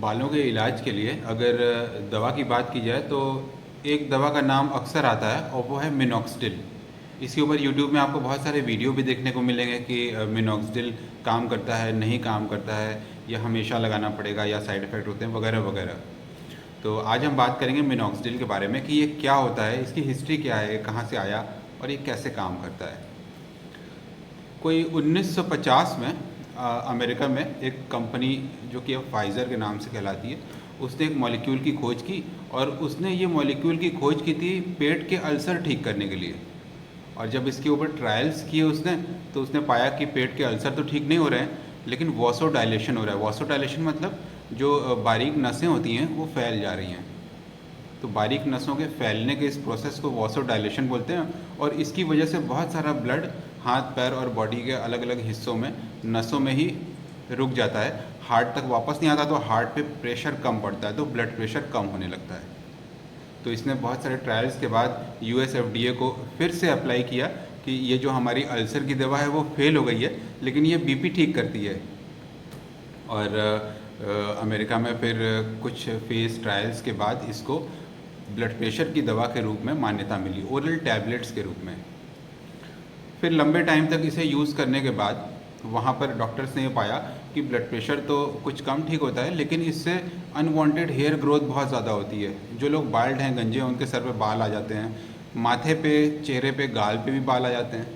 बालों के इलाज के लिए अगर दवा की बात की जाए तो एक दवा का नाम अक्सर आता है और वो है मिनॉक्सिडिल। इसके ऊपर यूट्यूब में आपको बहुत सारे वीडियो भी देखने को मिलेंगे कि मिनॉक्सिडिल काम करता है, नहीं काम करता है, या हमेशा लगाना पड़ेगा, या साइड इफ़ेक्ट होते हैं वगैरह वगैरह। तो आज हम बात करेंगे मिनॉक्सिडिल के बारे में कि ये क्या होता है, इसकी हिस्ट्री क्या है, कहाँ से आया और ये कैसे काम करता है। कोई 1950 में अमेरिका में एक कंपनी जो कि अब फाइज़र के नाम से कहलाती है, उसने एक मॉलिक्यूल की खोज की और उसने ये मॉलिक्यूल की खोज की थी पेट के अल्सर ठीक करने के लिए। और जब इसके ऊपर ट्रायल्स किए उसने, तो उसने पाया कि पेट के अल्सर तो ठीक नहीं हो रहे हैं, लेकिन वॉसोडाइलेशन हो रहा है। वॉसोडाइलेशन मतलब जो बारीक नसें होती हैं वो फैल जा रही हैं। तो बारीक नसों के फैलने के इस प्रोसेस को वॉसोडाइलेशन बोलते हैं, और इसकी वजह से बहुत सारा ब्लड हाथ पैर और बॉडी के अलग अलग हिस्सों में नसों में ही रुक जाता है, हार्ट तक वापस नहीं आता। तो हार्ट पे प्रेशर कम पड़ता है, तो ब्लड प्रेशर कम होने लगता है। तो इसने बहुत सारे ट्रायल्स के बाद यूएस एफडीए को फिर से अप्लाई किया कि ये जो हमारी अल्सर की दवा है वो फेल हो गई है, लेकिन ये बीपी ठीक करती है। और अमेरिका में फिर कुछ फेज़ ट्रायल्स के बाद इसको ब्लड प्रेशर की दवा के रूप में मान्यता मिली, ओरल टैबलेट्स के रूप में। फिर लंबे टाइम तक इसे यूज़ करने के बाद वहाँ पर डॉक्टर्स ने ये पाया कि ब्लड प्रेशर तो कुछ कम ठीक होता है, लेकिन इससे अनवांटेड हेयर ग्रोथ बहुत ज़्यादा होती है। जो लोग बाल्ड हैं, गंजे हैं, उनके सर पे बाल आ जाते हैं, माथे पे, चेहरे पे, गाल पे भी बाल आ जाते हैं।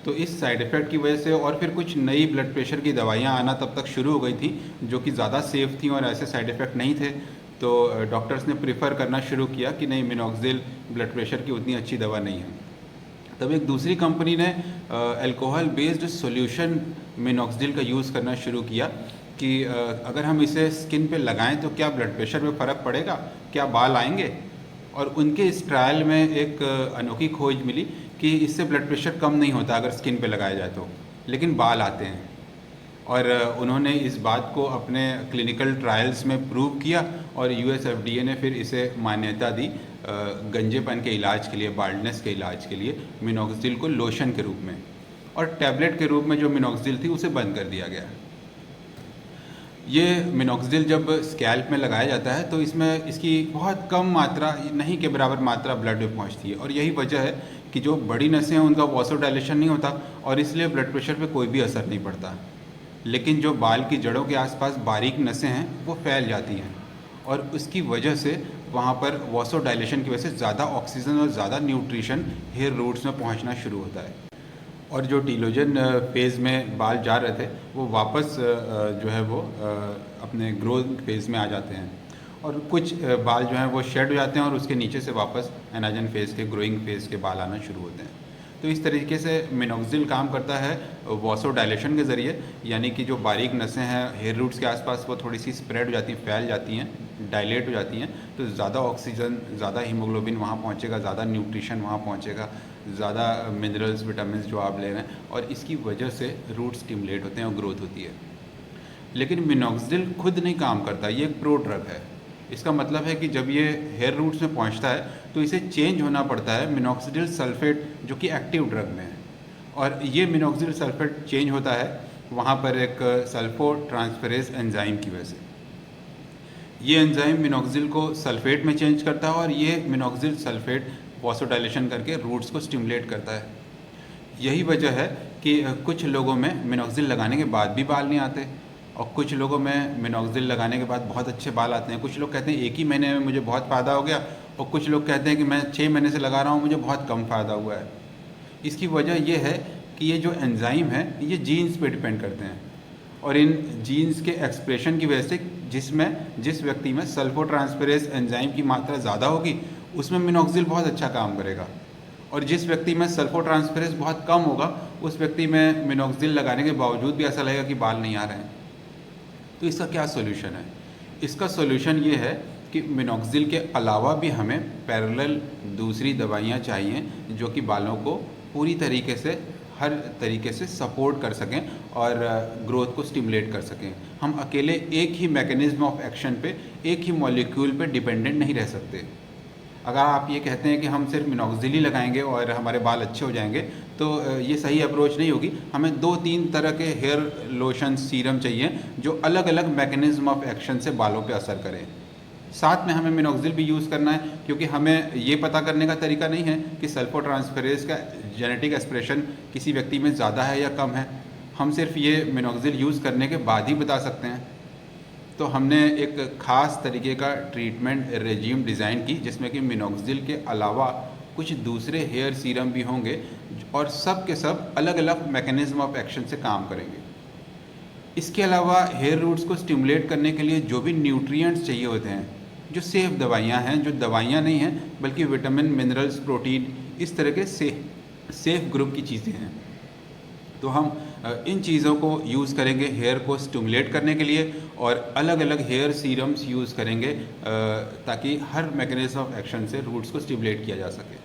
तो इस साइड इफ़ेक्ट की वजह से और फिर कुछ नई ब्लड प्रेशर की दवाइयाँ आना तब तक शुरू हो गई थी जो कि ज़्यादा सेफ़ थी और ऐसे साइड इफ़ेक्ट नहीं थे। तो डॉक्टर्स ने प्रेफर करना शुरू किया कि नहीं, मिनॉक्सिडिल ब्लड प्रेशर की उतनी अच्छी दवा नहीं है। तब एक दूसरी कंपनी ने अल्कोहल बेस्ड सॉल्यूशन मिनॉक्सिडिल का यूज़ करना शुरू किया कि अगर हम इसे स्किन पे लगाएं तो क्या ब्लड प्रेशर में फ़र्क पड़ेगा, क्या बाल आएंगे। और उनके इस ट्रायल में एक अनोखी खोज मिली कि इससे ब्लड प्रेशर कम नहीं होता अगर स्किन पे लगाया जाए तो, लेकिन बाल आते हैं। और उन्होंने इस बात को अपने क्लिनिकल ट्रायल्स में प्रूव किया और यूएस एफडीए ने फिर इसे मान्यता दी गंजेपन के इलाज के लिए, बाल्डनेस के इलाज के लिए मिनॉक्सिडिल को लोशन के रूप में। और टैबलेट के रूप में जो मिनॉक्सिडिल थी उसे बंद कर दिया गया। ये मिनॉक्सिडिल जब स्कैल्प में लगाया जाता है तो इसमें इसकी बहुत कम मात्रा, नहीं के बराबर मात्रा ब्लड में पहुंचती है, और यही वजह है कि जो बड़ी नसें हैं उनका वॉसोडाइलेशन नहीं होता और इसलिए ब्लड प्रेशर पे कोई भी असर नहीं पड़ता। लेकिन जो बाल की जड़ों के आसपास बारीक नसें हैं वो फैल जाती हैं, और उसकी वजह से वहाँ पर वॉसोडाइलेशन की वजह से ज़्यादा ऑक्सीजन और ज़्यादा न्यूट्रिशन हेयर रूट्स में पहुँचना शुरू होता है। और जो टीलोजन फेज़ में बाल जा रहे थे वो वापस जो है वो अपने ग्रोथ फेज़ में आ जाते हैं, और कुछ बाल जो हैं वो शेड हो जाते हैं और उसके नीचे से वापस एनाजन फेज़ के, ग्रोइंग फेज़ के बाल आना शुरू होते हैं। तो इस तरीके से मिनॉक्सिडिल काम करता है वॉसोडाइलेशन के ज़रिए, यानी कि जो बारीक नसें हैं हेयर रूट्स के आसपास वो थोड़ी सी स्प्रेड हो जाती हैं, फैल जाती हैं, डायलेट हो जाती हैं, तो ज़्यादा ऑक्सीजन, ज़्यादा हीमोग्लोबिन वहाँ पहुँचेगा, ज़्यादा न्यूट्रिशन वहाँ पहुँचेगा, ज़्यादा मिनरल्स, विटामिन जो आप ले रहे हैं, और इसकी वजह से रूट स्टिमुलेट होते हैं और ग्रोथ होती है। लेकिन मिनॉक्सिडिल खुद नहीं काम करता, ये एक प्रो ड्रग है। इसका मतलब है कि जब ये हेयर रूट्स में पहुंचता है तो इसे चेंज होना पड़ता है मिनॉक्सिडिल सल्फेट, जो कि एक्टिव ड्रग में है। और ये मिनॉक्सिडिल सल्फेट चेंज होता है वहाँ पर एक सल्फोट्रांसफेरेज एंजाइम की वजह से। ये एंजाइम मिनॉक्सिडिल को सल्फेट में चेंज करता है और ये मिनॉक्सिडिल सल्फेट वॉसोडाइलेशन करके रूट्स को स्टिमुलेट करता है। यही वजह है कि कुछ लोगों में मिनॉक्सिडिल लगाने के बाद भी बाल नहीं आते, और कुछ लोगों में मिनॉक्सिडिल लगाने के बाद बहुत अच्छे बाल आते हैं। कुछ लोग कहते हैं 1 ही महीने में मुझे बहुत फ़ायदा हो गया, और कुछ लोग कहते हैं कि मैं 6 महीने से लगा रहा हूँ, मुझे बहुत कम फ़ायदा हुआ है। इसकी वजह यह है कि ये जो एंजाइम है ये जीन्स पे डिपेंड करते हैं, और इन जीन्स के एक्सप्रेशन की वजह से जिस व्यक्ति में सल्फोट्रांसफेरेज एंजाइम की मात्रा ज़्यादा होगी उसमें मिनॉक्सिडिल बहुत अच्छा काम करेगा, और जिस व्यक्ति में सल्फोट्रांसफेरेज बहुत कम होगा उस व्यक्ति में मिनॉक्सिडिल लगाने के बावजूद भी ऐसा लगेगा कि बाल नहीं आ रहे हैं। तो इसका क्या सोल्यूशन है? इसका सोल्यूशन ये है कि मिनॉक्सिडिल के अलावा भी हमें पैरेलल दूसरी दवाइयाँ चाहिए जो कि बालों को पूरी तरीके से, हर तरीके से सपोर्ट कर सकें और ग्रोथ को स्टिमुलेट कर सकें। हम अकेले एक ही मैकेनिज्म ऑफ एक्शन पे, एक ही मॉलिक्यूल पे डिपेंडेंट नहीं रह सकते। अगर आप ये कहते हैं कि हम सिर्फ मिनॉक्सिडिल ही लगाएंगे और हमारे बाल अच्छे हो जाएंगे, तो ये सही अप्रोच नहीं होगी। हमें 2-3 तरह के हेयर लोशन सीरम चाहिए जो अलग अलग मैकेनिज्म ऑफ एक्शन से बालों पे असर करें। साथ में हमें मिनॉक्सिडिल भी यूज़ करना है, क्योंकि हमें ये पता करने का तरीका नहीं है कि सल्फोट्रांसफेरेज का जेनेटिक एक्सप्रेशन किसी व्यक्ति में ज़्यादा है या कम है। हम सिर्फ ये मिनॉक्सिडिल यूज़ करने के बाद ही बता सकते हैं। तो हमने एक ख़ास तरीके का ट्रीटमेंट रेजिम डिज़ाइन की, जिसमें कि मिनॉक्सिडिल के अलावा कुछ दूसरे हेयर सीरम भी होंगे और सब के सब अलग अलग मैकेनिज्म ऑफ एक्शन से काम करेंगे। इसके अलावा हेयर रूट्स को स्टिमुलेट करने के लिए जो भी न्यूट्रिएंट्स चाहिए होते हैं, जो सेफ़ दवाइयाँ हैं, जो दवाइयाँ नहीं हैं बल्कि विटामिन, मिनरल्स, प्रोटीन, इस तरह के सेफ़ ग्रुप की चीज़ें हैं, तो हम इन चीज़ों को यूज़ करेंगे हेयर को स्टिमुलेट करने के लिए, और अलग अलग हेयर सीरम्स यूज़ करेंगे ताकि हर मैकेनिज्म ऑफ एक्शन से रूट्स को स्टिमुलेट किया जा सके।